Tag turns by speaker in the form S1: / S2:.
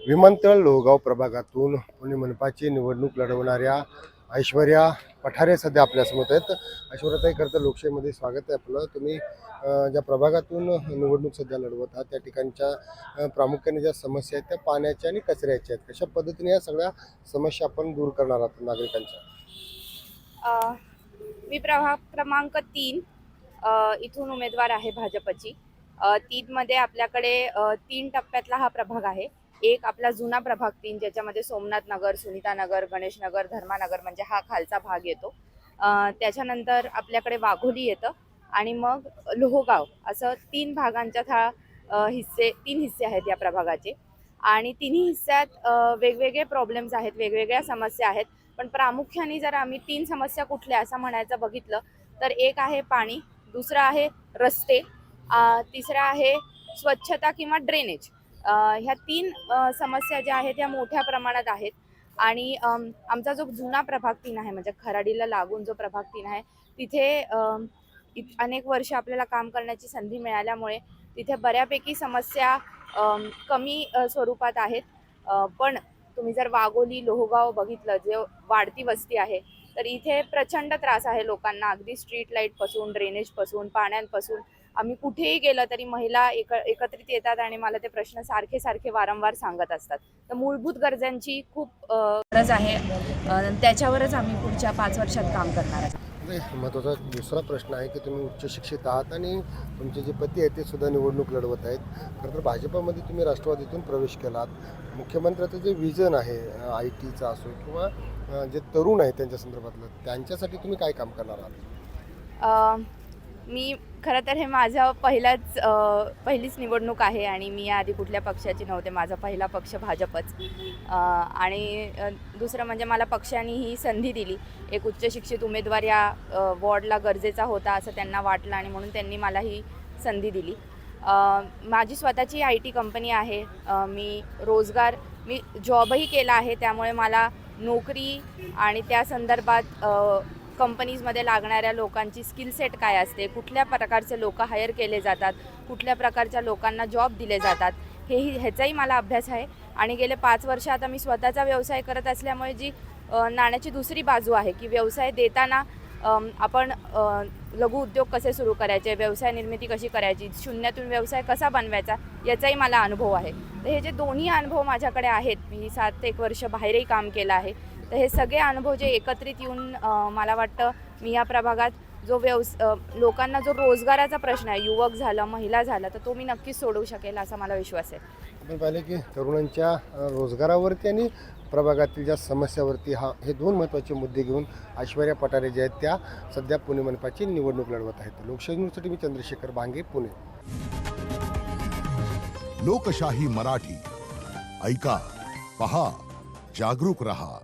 S1: विमानतळ लोहगाव प्रभागातून पुणे मनपाची निवडणूक लढवणाऱ्या ऐश्वर्या पठारे सध्या आपल्यासमोर आहेत. ऐश्वर्याताई, खरं लोकशाहीमध्ये स्वागत आहे आपलं. तुम्ही ज्या प्रभागातून निवडणूक सध्या लढवत आहात त्या ठिकाणच्या प्रामुख्याने ज्या समस्या आहेत त्या पाण्याच्या आणि कचऱ्याच्या आहेत, कशा पद्धतीने या सगळ्या समस्या आपण दूर करणार आहात नागरिकांच्या?
S2: मी प्रभाग क्रमांक 3 इथून उमेदवार आहे भाजपची. 3मध्ये आपल्याकडे 3 टप्प्यातला हा प्रभाग आहे. एक आपला जुना प्रभाग 3 ज्याच्यामध्ये सोमनाथ नगर, सुनीता नगर, गणेश नगर, धर्मानगर म्हणजे हा खालचा भाग येतो. त्याच्यानंतर आपल्याकडे वाघोली येतं आणि मग लोहगाव, असं 3 भागांच्यात हा 3 हिस्से आहेत या प्रभागाचे. आणि तिन्ही हिस्स्यात वेगवेगळे प्रॉब्लेम्स आहेत, वेगवेगळ्या समस्या आहेत. पण प्रामुख्याने जर आम्ही 3 समस्या कुठल्या असं म्हणायचं बघितलं तर एक आहे पाणी, दुसरं आहे रस्ते, तिसरं आहे स्वच्छता किंवा ड्रेनेज. ह्या 3 समस्या ज्या आहेत त्या मोठ्या प्रमाणात आहेत. आणि आमचा जो जुना प्रभाग 3 आहे, म्हणजे खराडीला लागून जो प्रभाग 3 आहे, तिथे अनेक वर्ष आपल्याला काम करण्याची संधी मिळाल्यामुळे तिथे बऱ्यापैकी समस्या कमी स्वरूपात आहेत. पण तुम्ही जर वाघोली, लोहगाव बघितलं, जे वाढती वस्ती आहे, तर इथे प्रचंड त्रास आहे लोकांना, अगदी स्ट्रीट लाईटपासून, ड्रेनेजपासून, पाण्यापासून. आम्ही कुठेही गेलं तरी महिला एकत्रित येतात आणि मला ते प्रश्न सारखे सारखे वारंवार सांगत असतात. तर मूलभूत गरजांची खूप गरज आहे. त्याच्यावरच आम्ही पुढच्या 5 वर्षात काम करणार आहे.
S1: महत्त्वाचा दुसरा प्रश्न आहे की तुम्ही उच्च शिक्षित आहात आणि तुमचे जे पती आहेत ते सुद्धा निवडणूक लढवत आहेत. खरं तर भाजपमध्ये तुम्ही राष्ट्रवादीतून प्रवेश केलात. मुख्यमंत्र्याचं जे विजन आहे आय टीचं असो किंवा जे तरुण आहेत त्यांच्या संदर्भातलं, त्यांच्यासाठी तुम्ही काय काम करणार आहात?
S2: मी खरं तर हे माझं पहिलीच निवडणूक आहे आणि मी याआधी कुठल्या पक्षाची नव्हते. माझा पहिला पक्ष भाजपच. आणि दुसरं म्हणजे मला पक्षाने ही संधी दिली. एक उच्च शिक्षित उमेदवार या वॉर्डला गरजेचा होता असं त्यांना वाटलं आणि म्हणून त्यांनी मला ही संधी दिली. माझी स्वतःची IT कंपनी आहे. मी जॉबही केला आहे, त्यामुळे मला नोकरी आणि त्या संदर्भात कंपनीजमध्ये लागणाऱ्या लोकांची स्किल सेट काय असते, कुठल्या प्रकारचे लोक हायर केले जातात, कुठल्या प्रकारच्या लोकांना जॉब दिले जातात, ह्याचाही मला अभ्यास आहे. आणि गेले 5 वर्ष आता मी स्वतःचा व्यवसाय करत असल्यामुळे जी नाण्याची दुसरी बाजू आहे की व्यवसाय देताना आपण लघु उद्योग कसे सुरू करायचे, व्यवसाय निर्मिती कशी करायची, शून्यातून व्यवसाय कसा बनवायचा, याचाही मला अनुभव आहे. तर हे जे दोन्ही अनुभव माझ्याकडे आहेत, मी 7 ते 1 वर्ष बाहेरही काम केलं आहे, तर हे सगळे अनुभव जे एकत्रित येऊन मला वाटतं मी या प्रभागात जो लोकांना जो रोजगाराचा प्रश्न आहे, युवक झालं, महिला झालं, तर तो मी नक्कीच सोडवू शकेल असा मला विश्वास आहे.
S1: आपण पाहिले की तरुणांच्या रोजगारावरती आणि प्रभागातील ज्या समस्यावरती हे 2 महत्त्वाचे मुद्दे घेऊन ऐश्वर्या पठारे जे आहेत त्या सध्या पुणे मनपाची निवडणूक लढवत आहेत. लोकशाही न्यूजसाठी मी चंद्रशेखर भांगे, पुणे.
S3: लोकशाही मराठी ऐका, पहा, जागरूक रहा.